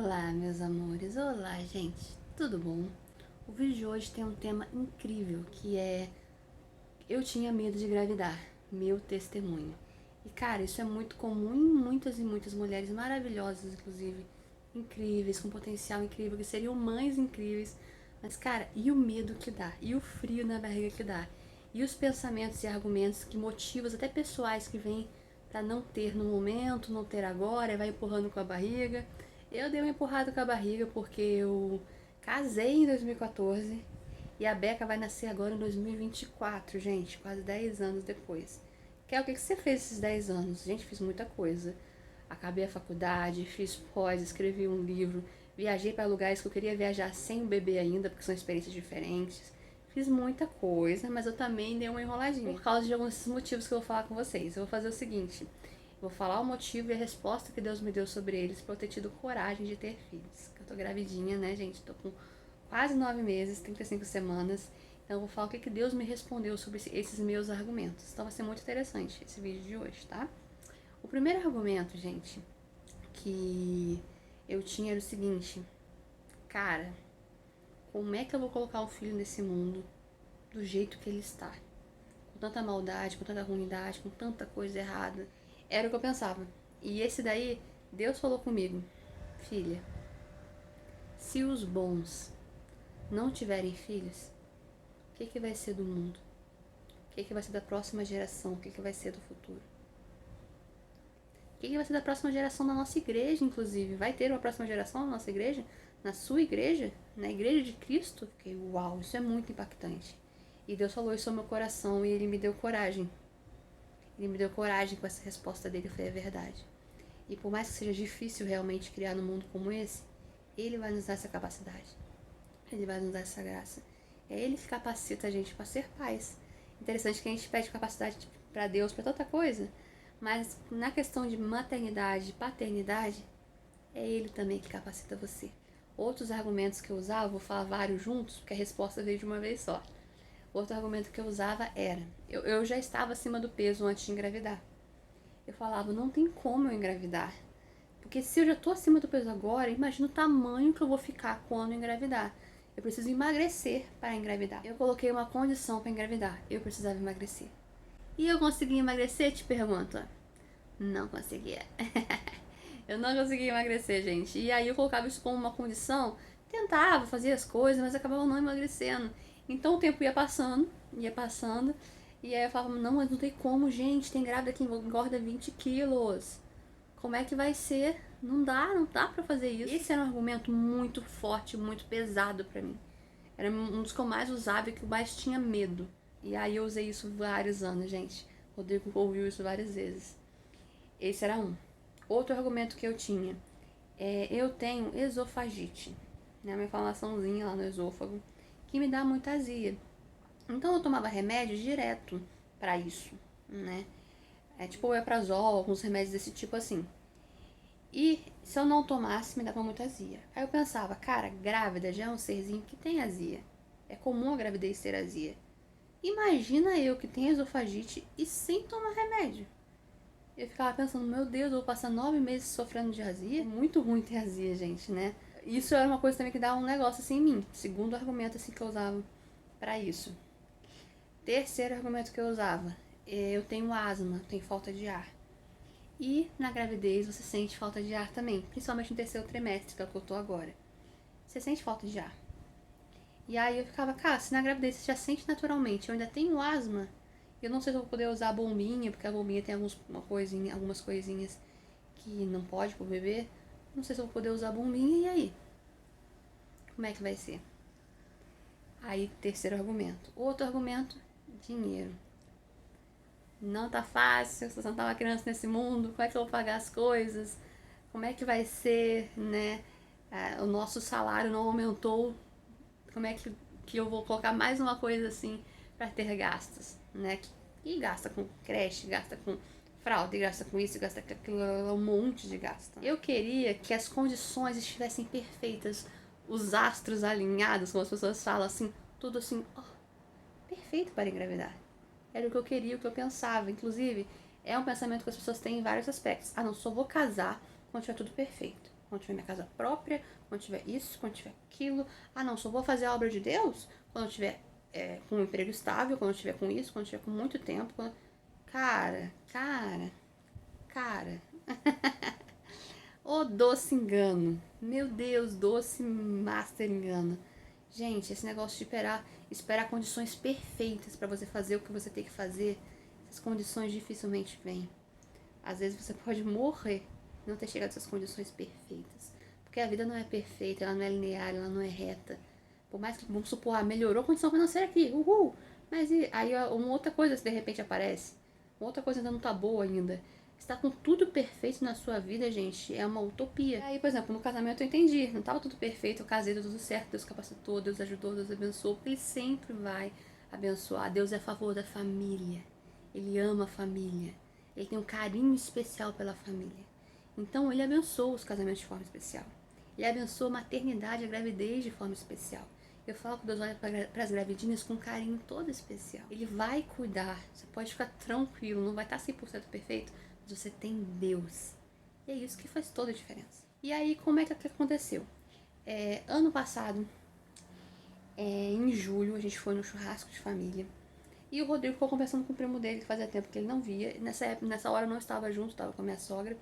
Olá, meus amores. Olá, gente. Tudo bom? O vídeo de hoje tem um tema incrível, que é eu tinha medo de engravidar, meu testemunho. E cara, isso é muito comum em muitas e muitas mulheres maravilhosas, inclusive, incríveis, com potencial incrível, que seriam mães incríveis. Mas cara, e o medo que dá? E o frio na barriga que dá? E os pensamentos e argumentos, que motivos até pessoais que vêm para não ter no momento, não ter agora, e vai empurrando com a barriga. Eu dei uma empurrada com a barriga porque eu casei em 2014 e a Beca vai nascer agora em 2024, gente, quase 10 anos depois. Que é o que você fez esses 10 anos? Gente, fiz muita coisa. Acabei a faculdade, fiz pós, escrevi um livro, viajei para lugares que eu queria viajar sem o bebê ainda, porque são experiências diferentes. Fiz muita coisa, mas eu também dei uma enroladinha. Por causa de alguns motivos que eu vou falar com vocês. Eu vou fazer o seguinte: vou falar o motivo e a resposta que Deus me deu sobre eles pra eu ter tido coragem de ter filhos. Eu tô gravidinha, né, gente? Tô com quase 9 meses, 35 semanas. Então eu vou falar o que Deus me respondeu sobre esses meus argumentos. Então vai ser muito interessante esse vídeo de hoje, tá? O primeiro argumento, gente, que eu tinha era o seguinte: cara, como é que eu vou colocar um filho nesse mundo do jeito que ele está? Com tanta maldade, com tanta ruindade, com tanta coisa errada. Era o que eu pensava. E esse daí, Deus falou comigo: filha, se os bons não tiverem filhos, o que vai ser do mundo? O que vai ser da próxima geração? O que vai ser do futuro? O que vai ser da próxima geração da nossa igreja, inclusive? Vai ter uma próxima geração na nossa igreja? Na sua igreja? Na igreja de Cristo? Fiquei, uau, isso é muito impactante. E Deus falou isso ao meu coração e Ele me deu coragem. Ele me deu coragem com essa resposta dele, foi a verdade. E por mais que seja difícil realmente criar num mundo como esse, Ele vai nos dar essa capacidade. Ele vai nos dar essa graça. É Ele que capacita a gente para ser pais. Interessante que a gente pede capacidade para Deus para tanta coisa, mas na questão de maternidade, paternidade, é Ele também que capacita você. Outros argumentos que eu usava, vou falar vários juntos, porque a resposta veio de uma vez só. Outro argumento que eu usava era, eu já estava acima do peso antes de engravidar. Eu falava, não tem como eu engravidar. Porque se eu já tô acima do peso agora, imagina o tamanho que eu vou ficar quando engravidar. Eu preciso emagrecer para engravidar. Eu coloquei uma condição para engravidar. Eu precisava emagrecer. E eu consegui emagrecer, te pergunto? Não conseguia. Eu não conseguia emagrecer, gente. E aí eu colocava isso como uma condição, tentava fazer as coisas, mas acabava não emagrecendo. Então o tempo ia passando, e aí eu falava, não, mas não tem como, gente, tem grávida que engorda 20 quilos. Como é que vai ser? Não dá pra fazer isso. Esse era um argumento muito forte, muito pesado pra mim. Era um dos que eu mais usava e que eu mais tinha medo. E aí eu usei isso vários anos, gente. O Rodrigo ouviu isso várias vezes. Esse era um. Outro argumento que eu tinha é, eu tenho esofagite, né, uma inflamaçãozinha lá no esôfago, que me dá muita azia. Então eu tomava remédio direto pra isso, né? É tipo o eprazol, alguns remédios desse tipo assim. E se eu não tomasse, me dava muita azia. Aí eu pensava, cara, grávida já é um serzinho que tem azia. É comum a gravidez ter azia. Imagina eu que tenho esofagite e sem tomar remédio. Eu ficava pensando, meu Deus, eu vou passar 9 meses sofrendo de azia? É muito ruim ter azia, gente, né? Isso era uma coisa também que dava um negócio assim em mim. Segundo argumento assim que eu usava pra isso. Terceiro argumento que eu usava, eu tenho asma, tenho falta de ar. E na gravidez você sente falta de ar também, principalmente no terceiro trimestre, que é o que eu tô agora. Você sente falta de ar. E aí eu ficava, cara, se na gravidez você já sente naturalmente, eu ainda tenho asma, eu não sei se eu vou poder usar a bombinha, porque a bombinha tem algumas coisinhas que não pode pro bebê. Não sei se eu vou poder usar a bombinha, e aí? Como é que vai ser? Aí, terceiro argumento. Outro argumento, dinheiro. Não tá fácil, se você não tá uma criança nesse mundo, como é que eu vou pagar as coisas? Como é que vai ser, né? O nosso salário não aumentou. Como é que eu vou colocar mais uma coisa assim para ter gastos, né? E gasta com creche, gasta com fralda, gasta com isso, gasta com aquilo, um monte de gasto. Eu queria que as condições estivessem perfeitas, os astros alinhados, como as pessoas falam assim, tudo assim, ó, perfeito para engravidar. Era o que eu queria, o que eu pensava. Inclusive, é um pensamento que as pessoas têm em vários aspectos. Ah, não, só vou casar quando tiver tudo perfeito. quando tiver minha casa própria, quando tiver isso, quando tiver aquilo. Ah, não, só vou fazer a obra de Deus quando eu tiver com um emprego estável, quando eu tiver com isso, quando eu tiver com muito tempo. Cara, cara, cara. Ô doce engano. Meu Deus, doce master engano. Gente, esse negócio de esperar condições perfeitas para você fazer o que você tem que fazer, essas condições dificilmente vêm. Às vezes você pode morrer e não ter chegado a essas condições perfeitas. Porque a vida não é perfeita, ela não é linear, ela não é reta. Por mais que, vamos supor, melhorou a condição financeira aqui, uhul! Mas aí uma outra coisa de repente aparece. Uma outra coisa ainda não tá boa ainda. Estar com tudo perfeito na sua vida, gente, é uma utopia. E aí, por exemplo, no casamento eu entendi, não tava tudo perfeito, eu casei, tudo certo, Deus capacitou, Deus ajudou, Deus abençoou, porque Ele sempre vai abençoar. Deus é a favor da família, Ele ama a família, Ele tem um carinho especial pela família. Então Ele abençoa os casamentos de forma especial. Ele abençoa a maternidade e a gravidez de forma especial. Eu falo que Deus olha para as gravidinhas com um carinho todo especial. Ele vai cuidar, você pode ficar tranquilo, não vai estar 100% perfeito, mas você tem Deus. E é isso que faz toda a diferença. E aí, como é que aconteceu? Ano passado, em julho, a gente foi no churrasco de família. E o Rodrigo ficou conversando com o primo dele, que fazia tempo que ele não via. Nessa hora eu não estava junto, estava com a minha sogra.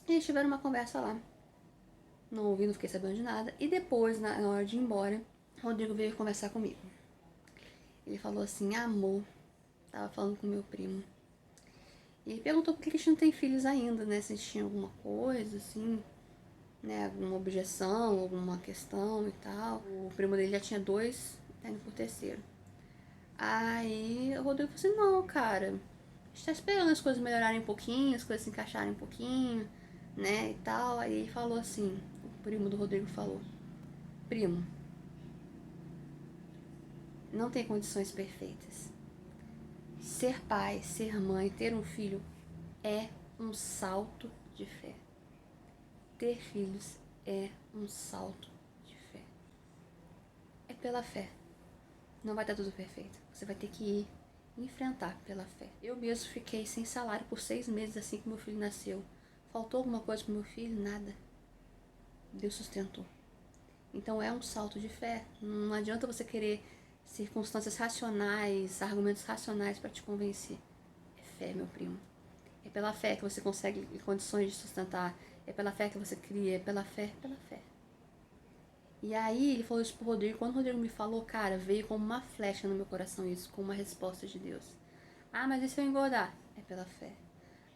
E eles tiveram uma conversa lá. Não ouvi, não fiquei sabendo de nada. E depois, na hora de ir embora, o Rodrigo veio conversar comigo. Ele falou assim, amor, tava falando com meu primo. E ele perguntou por que a gente não tem filhos ainda, né? Se a gente tinha alguma coisa, assim, né? Alguma objeção, alguma questão e tal. O primo dele já tinha 2, tá indo pro terceiro. Aí o Rodrigo falou assim, não, cara, a gente tá esperando as coisas melhorarem um pouquinho, as coisas se encaixarem um pouquinho, né, e tal. Aí ele falou assim, o primo do Rodrigo falou, primo, não tem condições perfeitas. Ser pai, ser mãe, ter um filho é um salto de fé. Ter filhos é um salto de fé. É pela fé. Não vai dar tudo perfeito. Você vai ter que ir enfrentar pela fé. Eu mesmo fiquei sem salário por 6 meses assim que meu filho nasceu. Faltou alguma coisa pro meu filho? Nada. Deus sustentou. Então é um salto de fé. Não adianta você querer circunstâncias racionais, argumentos racionais para te convencer. É fé, meu primo. É pela fé que você consegue condições de sustentar. É pela fé que você cria. É pela fé, pela fé. E aí ele falou isso pro Rodrigo. Quando o Rodrigo me falou, cara, veio como uma flecha no meu coração isso, como uma resposta de Deus. Ah, mas e se eu engordar? É pela fé.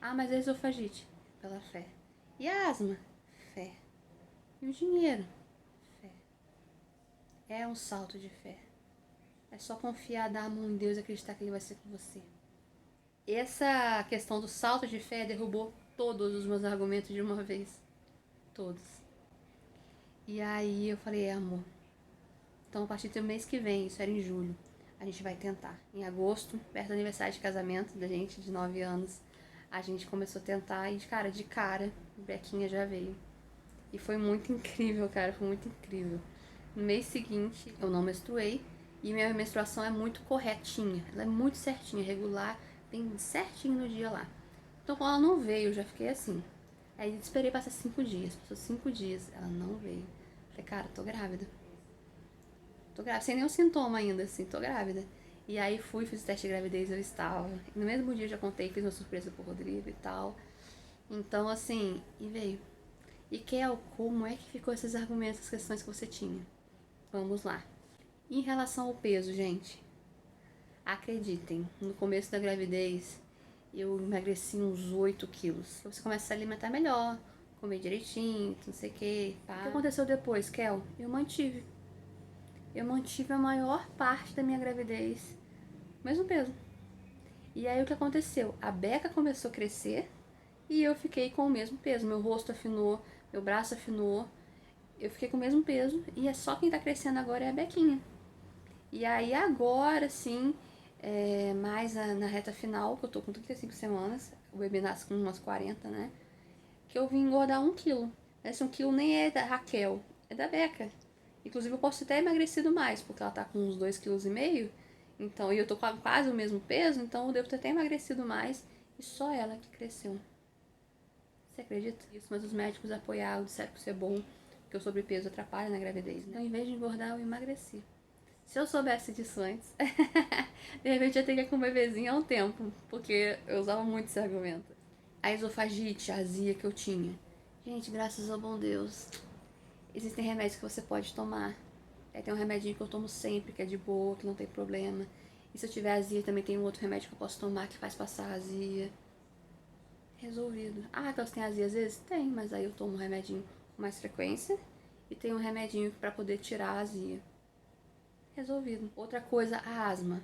Ah, mas a esofagite? É pela fé. E a asma? Fé. E o dinheiro? Fé. É um salto de fé. É só confiar, dar a mão em Deus e acreditar que Ele vai ser com você. Essa questão do salto de fé derrubou todos os meus argumentos de uma vez. Todos. E aí eu falei, amor, então a partir do mês que vem, isso era em julho, a gente vai tentar. Em agosto, perto do aniversário de casamento da gente, de 9 anos, a gente começou a tentar e, de cara, Bequinha já veio. E foi muito incrível, cara, foi muito incrível. No mês seguinte, eu não menstruei e minha menstruação é muito corretinha. Ela é muito certinha, regular, bem certinho no dia lá. Então, quando ela não veio, eu já fiquei assim. Aí esperei passar 5 dias. Passou 5 dias, ela não veio. Falei, cara, tô grávida. Tô grávida, sem nenhum sintoma ainda, assim, tô grávida. E aí fui, fiz o teste de gravidez, eu estava. No mesmo dia eu já contei, fiz uma surpresa pro Rodrigo e tal. Então, assim, e veio. E Kel, como é que ficou esses argumentos, as questões que você tinha? Vamos lá. Em relação ao peso, gente, acreditem, no começo da gravidez eu emagreci uns 8 quilos. Você começa a se alimentar melhor, comer direitinho, não sei o que. O que aconteceu depois, Kel? Eu mantive a maior parte da minha gravidez, mesmo peso. E aí o que aconteceu? A beca começou a crescer e eu fiquei com o mesmo peso. Meu rosto afinou, meu braço afinou, eu fiquei com o mesmo peso e é só quem tá crescendo agora é a bequinha. E aí agora sim, mais na reta final, que eu tô com 35 semanas, o bebê nasce com umas 40, né? Que eu vim engordar 1 quilo. Esse 1 quilo nem é da Raquel, é da Beca. Inclusive eu posso ter emagrecido mais, porque ela tá com uns 2,5 kg. Então, e eu tô com quase o mesmo peso, então eu devo ter até emagrecido mais. E só ela que cresceu. Você acredita? Isso, mas os médicos apoiaram, disseram que isso é bom, porque o sobrepeso atrapalha na gravidez, né? Então, em vez de engordar, eu emagreci. Se eu soubesse disso antes, de repente eu teria com um bebezinho há um tempo, porque eu usava muito esse argumento. A esofagite, a azia que eu tinha. Gente, graças ao bom Deus, existem remédios que você pode tomar. Tem um remedinho que eu tomo sempre, que é de boa, que não tem problema. E se eu tiver azia, também tem um outro remédio que eu posso tomar que faz passar a azia. Resolvido. Ah, que elas têm azia às vezes? Tem, mas aí eu tomo um remedinho com mais frequência. E tem um remedinho pra poder tirar a azia. Resolvido. Outra coisa, a asma.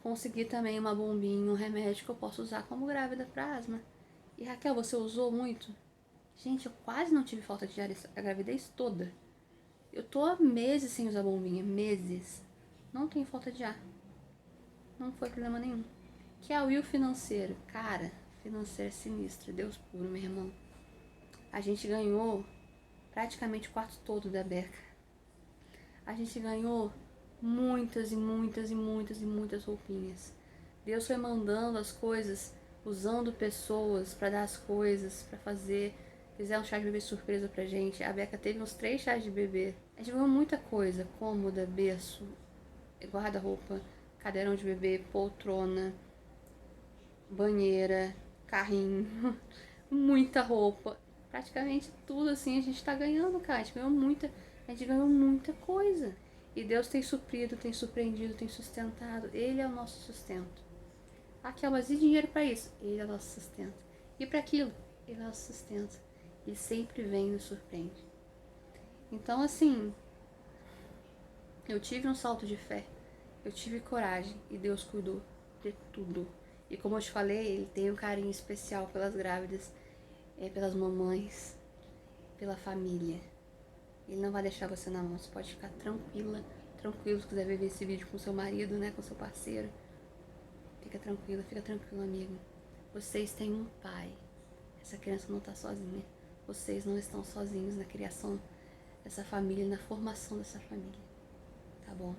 Consegui também uma bombinha, um remédio que eu posso usar como grávida pra asma. E Raquel, você usou muito? Gente, eu quase não tive falta de ar a gravidez toda. Eu tô há meses sem usar bombinha, meses. Não tenho falta de ar. Não foi problema nenhum. Que é o Will financeiro. Cara, financeiro é sinistro. Deus puro, meu irmão. A gente ganhou praticamente o quarto todo da Beca. A gente ganhou muitas e muitas e muitas e muitas roupinhas. Deus foi mandando as coisas, usando pessoas pra dar as coisas, pra fazer. Fizeram um chá de bebê surpresa pra gente. A Beca teve uns 3 chás de bebê. A gente ganhou muita coisa. Cômoda, berço, guarda-roupa, cadeirão de bebê, poltrona, banheira, carrinho, muita roupa. Praticamente tudo assim a gente tá ganhando, cara. A gente ganhou muita coisa. E Deus tem suprido, tem surpreendido, tem sustentado. Ele é o nosso sustento. Aqui, mas e dinheiro pra isso? Ele é o nosso sustento. E pra aquilo? Ele é o nosso sustento. Ele sempre vem e nos surpreende. Então, assim, eu tive um salto de fé. Eu tive coragem e Deus cuidou de tudo. E como eu te falei, ele tem um carinho especial pelas grávidas, pelas mamães, pela família. Ele não vai deixar você na mão, você pode ficar tranquila, tranquilo se quiser ver esse vídeo com seu marido, né, com seu parceiro. Fica tranquilo, amigo. Vocês têm um pai. Essa criança não tá sozinha. Vocês não estão sozinhos na criação dessa família, na formação dessa família. Tá bom?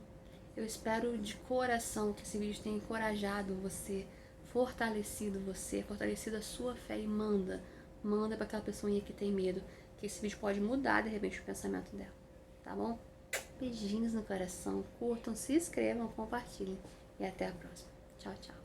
Eu espero de coração que esse vídeo tenha encorajado você, fortalecido a sua fé e manda pra aquela pessoinha que tem medo, que esse vídeo pode mudar de repente o pensamento dela, tá bom? Beijinhos no coração, curtam, se inscrevam, compartilhem e até a próxima. Tchau, tchau.